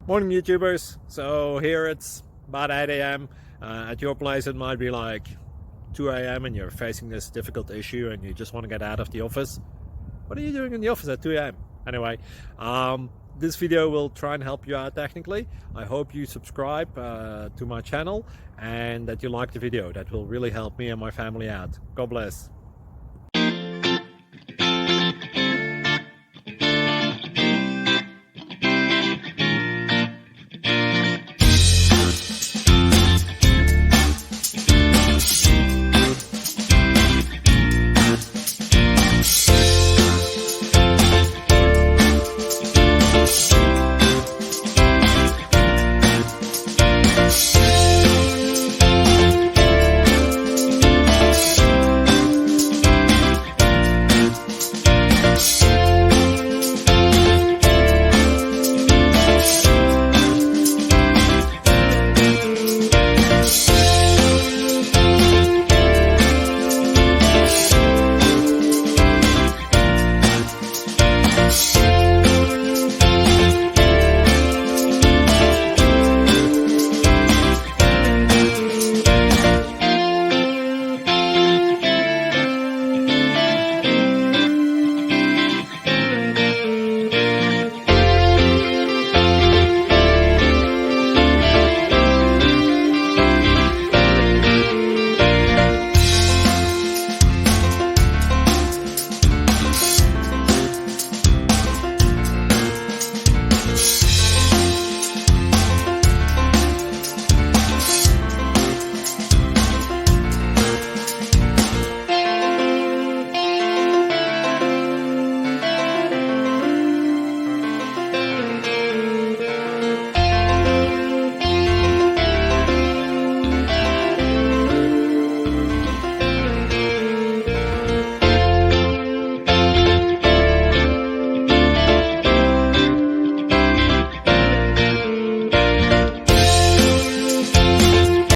Morning YouTubers. So here it's about 8 a.m. At your place it might be like 2 a.m. and you're facing this difficult issue and you just want to get out of the office. What are you doing in the office at 2 a.m.? Anyway, this video will try and help you out technically. I hope you subscribe to my channel and that you like the video. That will really help me and my family out. God bless.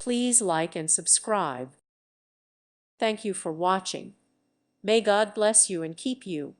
Please like and subscribe. Thank you for watching. May God bless you and keep you.